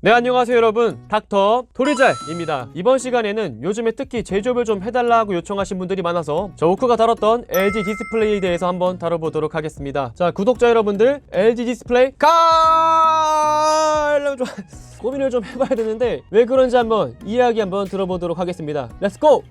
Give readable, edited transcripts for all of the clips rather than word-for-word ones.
네, 안녕하세요 여러분, 닥터 토리잘입니다. 이번 시간에는 요즘에 특히 제조업을 좀 해달라고 요청하신 분들이 많아서 저 오크가 다뤘던 LG 디스플레이에 대해서 한번 다뤄보도록 하겠습니다. 자, 구독자 여러분들, LG 디스플레이 좀 고민을 좀 해봐야 되는데 왜 그런지 한번 이야기 한번 들어보도록 하겠습니다. 렛츠고!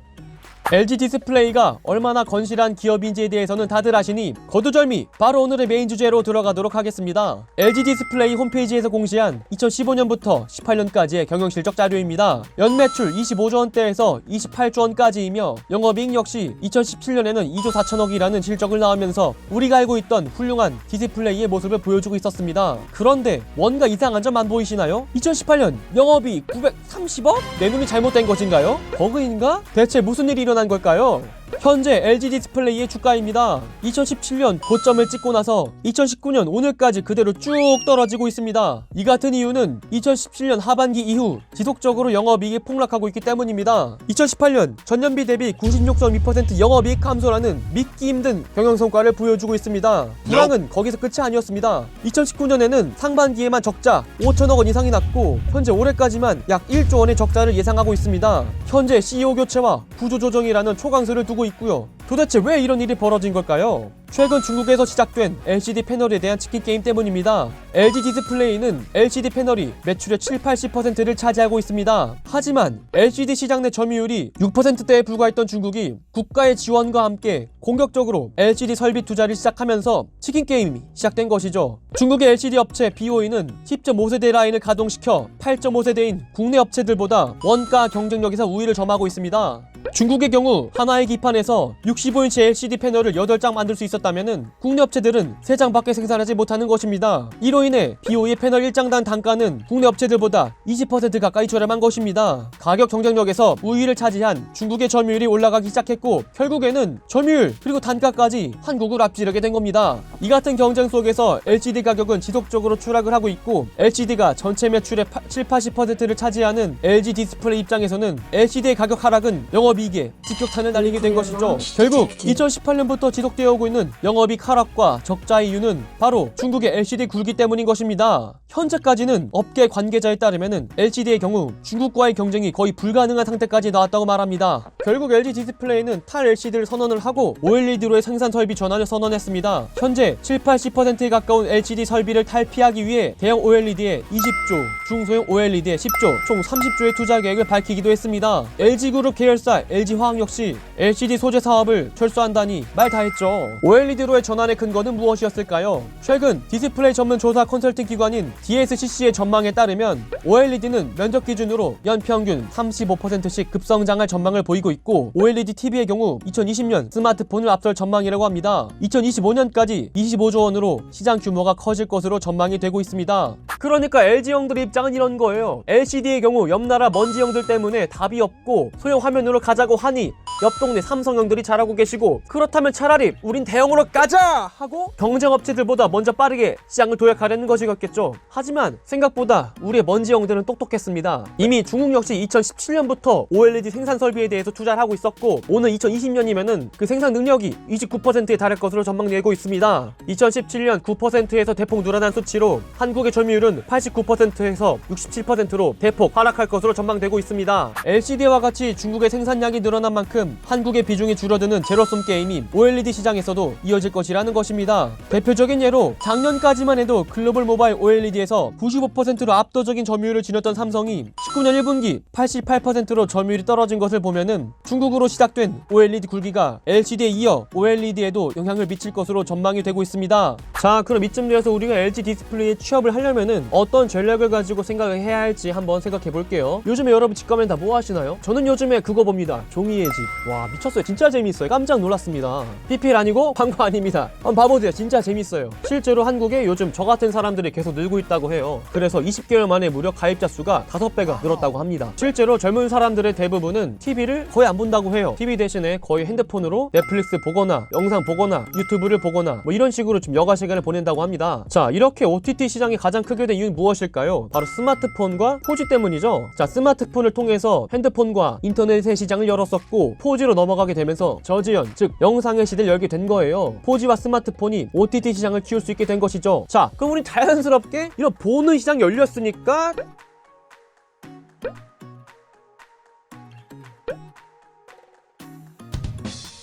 LG 디스플레이가 얼마나 건실한 기업인지에 대해서는 다들 아시니 거두절미 바로 오늘의 메인 주제로 들어가도록 하겠습니다. LG 디스플레이 홈페이지에서 공시한 2015년부터 18년까지의 경영실적 자료입니다. 연매출 25조 원대에서 28조 원까지이며 영업이익 역시 2017년에는 2조 4천억이라는 실적을 낳으면서 우리가 알고 있던 훌륭한 디스플레이의 모습을 보여주고 있었습니다. 그런데 뭔가 이상한 점 안 보이시나요? 2018년 영업이익 930억? 내 눈이 잘못된 것인가요? 버그인가? 대체 무슨 일이 일어난 걸까요? 현재 LG 디스플레이의 주가입니다. 2017년 고점을 찍고 나서 2019년 오늘까지 그대로 쭉 떨어지고 있습니다. 이 같은 이유는 2017년 하반기 이후 지속적으로 영업이익이 폭락하고 있기 때문입니다. 2018년 전년비 대비 96.2% 영업이익 감소라는 믿기 힘든 경영성과를 보여주고 있습니다. 불황은 거기서 끝이 아니었습니다. 2019년에는 상반기에만 적자 5천억 원 이상이 났고 현재 올해까지만 약 1조 원의 적자를 예상하고 있습니다. 현재 CEO 교체와 구조조정이라는 초강수를 두고 있고요. 도대체 왜 이런 일이 벌어진 걸까요? 최근 중국에서 시작된 LCD 패널에 대한 치킨 게임 때문입니다. LG 디스플레이는 LCD 패널이 매출의 70-80%를 차지하고 있습니다. 하지만 LCD 시장 내 점유율이 6%대에 불과했던 중국이 국가의 지원과 함께 공격적으로 LCD 설비 투자를 시작하면서 치킨 게임이 시작된 것이죠. 중국의 LCD 업체 BOE는 10.5세대 라인을 가동시켜 8.5세대인 국내 업체들보다 원가 경쟁력에서 우위를 점하고 있습니다. 중국의 경우 하나의 기판에서 65인치 LCD 패널을 8장 만들 수 있었다면 국내 업체들은 3장밖에 생산하지 못하는 것입니다. 이로 인해 BOE 패널 1장당 단가는 국내 업체들보다 20% 가까이 저렴한 것입니다. 가격 경쟁력에서 우위를 차지한 중국의 점유율이 올라가기 시작했고 결국에는 점유율 그리고 단가까지 한국을 앞지르게 된 겁니다. 이 같은 경쟁 속에서 LCD 가격은 지속적으로 추락을 하고 있고 LCD가 전체 매출의 7-80%를 차지하는 LG 디스플레이 입장에서는 LCD의 가격 하락은 영업이익에 직격탄을 날리게 된 것이죠. 결국 2018년부터 지속되어 오고 있는 영업이익 하락과 적자의 이유는 바로 중국의 LCD 굴기 때문인 것입니다. 현재까지는 업계 관계자에 따르면 LCD의 경우 중국과의 경쟁이 거의 불가능한 상태까지 나왔다고 말합니다. 결국 LG 디스플레이는 탈 LCD를 선언을 하고 OLED로의 생산 설비 전환을 선언했습니다. 현재 7-80%에 가까운 LCD 설비를 탈피하기 위해 대형 OLED에 20조, 중소형 OLED에 10조, 총 30조의 투자 계획을 밝히기도 했습니다. LG그룹 계열사 LG화학 역시 LCD 소재 사업을 철수한다니 말 다했죠. OLED로의 전환의 근거는 무엇이었을까요? 최근 디스플레이 전문 조사 컨설팅 기관인 DSCC의 전망에 따르면 OLED는 면적 기준으로 연평균 35%씩 급성장할 전망을 보이고 있고 OLED TV의 경우 2020년 스마트폰을 앞설 전망이라고 합니다. 2025년까지 25조 원으로 시장 규모가 커질 것으로 전망이 되고 있습니다. 그러니까 LG형들의 입장은 이런 거예요. LCD의 경우 옆나라 먼지형들 때문에 답이 없고 소형 화면으로 가자고 하니 옆 동네 삼성형들이 잘하고 계시고 그렇다면 차라리 우린 대형으로 가자! 하고 경쟁업체들보다 먼저 빠르게 시장을 도약하려는 것이었겠죠. 하지만 생각보다 우리의 먼지형들은 똑똑했습니다. 이미 중국 역시 2017년부터 OLED 생산 설비에 대해서 투자를 하고 있었고 오늘 2020년이면은 그 생산 능력이 29%에 달할 것으로 전망되고 있습니다. 2017년 9%에서 대폭 늘어난 수치로 한국의 점유율은 89%에서 67%로 대폭 하락할 것으로 전망되고 있습니다. LCD와 같이 중국의 생산량이 늘어난 만큼 한국의 비중이 줄어드는 제로섬 게임이 OLED 시장에서도 이어질 것이라는 것입니다. 대표적인 예로 작년까지만 해도 글로벌 모바일 OLED에서 95%로 압도적인 점유율을 지녔던 삼성이 19년 1분기 88%로 점유율이 떨어진 것을 보면은 중국으로 시작된 OLED 굴기가 LCD에 이어 OLED에도 영향을 미칠 것으로 전망이 되고 있습니다. 자, 그럼 이쯤 되어서 우리가 LG 디스플레이에 취업을 하려면은 어떤 전략을 가지고 생각을 해야 할지 한번 생각해 볼게요. 요즘에 여러분 집 가면 다 뭐 하시나요? 저는 요즘에 그거 봅니다. 종이의 집. 와, 미쳤어요. 진짜 재밌어요. 깜짝 놀랐습니다. PPL 아니고 광고 아닙니다. 한번 봐보세요. 진짜 재밌어요. 실제로 한국에 요즘 저 같은 사람들이 계속 늘고 있다고 해요. 그래서 20개월 만에 무려 가입자 수가 5배가 늘었다고 합니다. 실제로 젊은 사람들의 대부분은 TV를 거의 안 본다고 해요. TV 대신에 거의 핸드폰으로 넷플릭스 보거나 영상 보거나 유튜브를 보거나 뭐 이런 식으로 좀 여가 시간을 보낸다고 합니다. 자, 이렇게 OTT 시장이 가장 크게 된 이유는 무엇일까요? 바로 스마트폰과 4G 때문이죠. 자, 스마트폰을 통해서 핸드폰과 인터넷의 시장을 열었었고 4G로 넘어가게 되면서 저지연, 즉 영상의 시대를 열게 된 거예요. 4G와 스마트폰이 OTT 시장을 키울 수 있게 된 것이죠. 자, 그럼 우리 자연스럽게 이런 보는 시장이 열렸으니까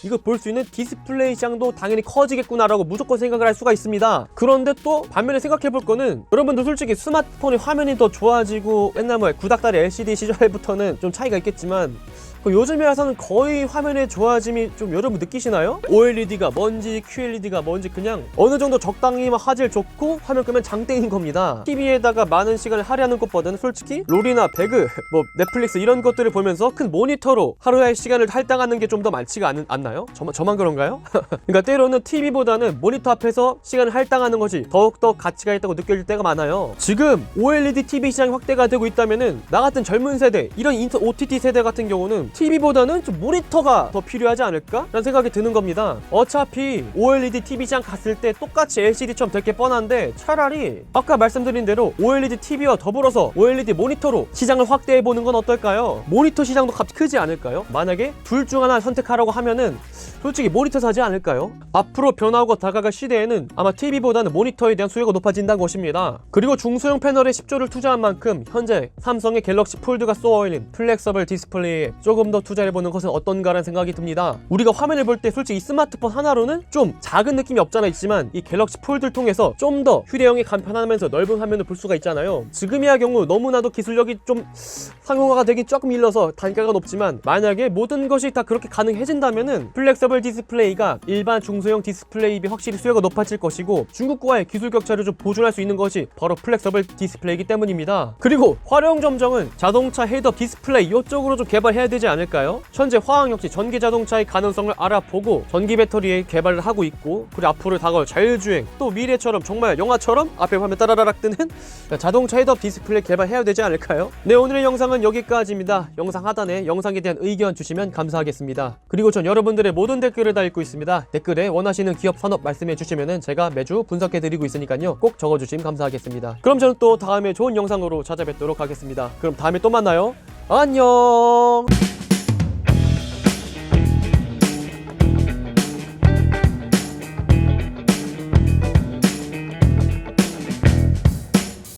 이거 볼 수 있는 디스플레이 시장도 당연히 커지겠구나라고 무조건 생각을 할 수가 있습니다. 그런데 또 반면에 생각해볼 거는 여러분들 솔직히 스마트폰의 화면이 더 좋아지고 맨날 뭐 구닥다리 LCD 시절부터는 좀 차이가 있겠지만 요즘에 와서는 거의 화면의 좋아짐이 좀 여러분 느끼시나요? OLED가 뭔지 QLED가 뭔지 그냥 어느 정도 적당히만 화질 좋고 화면 끄면 장땡인 겁니다. TV에다가 많은 시간을 할애하는 것보다는 솔직히 롤이나 배그, 뭐 넷플릭스 이런 것들을 보면서 큰 모니터로 하루의 시간을 할당하는 게 좀 더 많지가 않나요? 저만 그런가요? 그러니까 때로는 TV보다는 모니터 앞에서 시간을 할당하는 것이 더욱더 가치가 있다고 느껴질 때가 많아요. 지금 OLED TV 시장이 확대가 되고 있다면은 나 같은 젊은 세대, 이런 OTT 세대 같은 경우는 TV보다는 좀 모니터가 더 필요하지 않을까? 라는 생각이 드는 겁니다. 어차피 OLED TV 시장 갔을 때 똑같이 LCD처럼 될 게 뻔한데 차라리 아까 말씀드린 대로 OLED TV와 더불어서 OLED 모니터로 시장을 확대해보는 건 어떨까요? 모니터 시장도 갑자기 크지 않을까요? 만약에 둘 중 하나 선택하라고 하면은 솔직히 모니터 사지 않을까요? 앞으로 변화하고 다가갈 시대에는 아마 TV보다는 모니터에 대한 수요가 높아진다는 것입니다. 그리고 중소형 패널에 10조를 투자한 만큼 현재 삼성의 갤럭시 폴드가 쏘아올린 플렉서블 디스플레이에 조금 더 투자해보는 것은 어떤가라는 생각이 듭니다. 우리가 화면을 볼 때 솔직히 이 스마트폰 하나로는 좀 작은 느낌이 없잖아 있지만 이 갤럭시 폴드를 통해서 좀 더 휴대용이 간편하면서 넓은 화면을 볼 수가 있잖아요. 지금이야 경우 너무나도 기술력이 좀 상용화가 되긴 조금 일러서 단가가 높지만 만약에 모든 것이 다 그렇게 가능해진다면은 플렉서블 디스플레이가 일반 중소형 디스플레이에 비해 확실히 수요가 높아질 것이고 중국과의 기술 격차를 좀 보존할 수 있는 것이 바로 플렉서블 디스플레이이기 때문입니다. 그리고 활용 점정은 자동차 헤드업 디스플레이 이쪽으로 좀 개발해야 되지 않을까요? 현재 화학 역시 전기 자동차의 가능성을 알아보고 전기 배터리에 개발을 하고 있고 그리고 앞으로 다가올 자율주행 또 미래처럼 정말 영화처럼 앞에 화면 따라라락 뜨는 자동차 헤드업 디스플레이 개발해야 되지 않을까요? 네, 오늘의 영상은 여기까지입니다. 영상 하단에 영상에 대한 의견 주시면 감사하겠습니다. 그리고 전 여러분들의 모든 댓글을 다 읽고 있습니다. 댓글에 원하시는 기업 산업 말씀해 주시면 제가 매주 분석해 드리고 있으니까요. 꼭 적어주시면 감사하겠습니다. 그럼 저는 또 다음에 좋은 영상으로 찾아뵙도록 하겠습니다. 그럼 다음에 또 만나요. 안녕.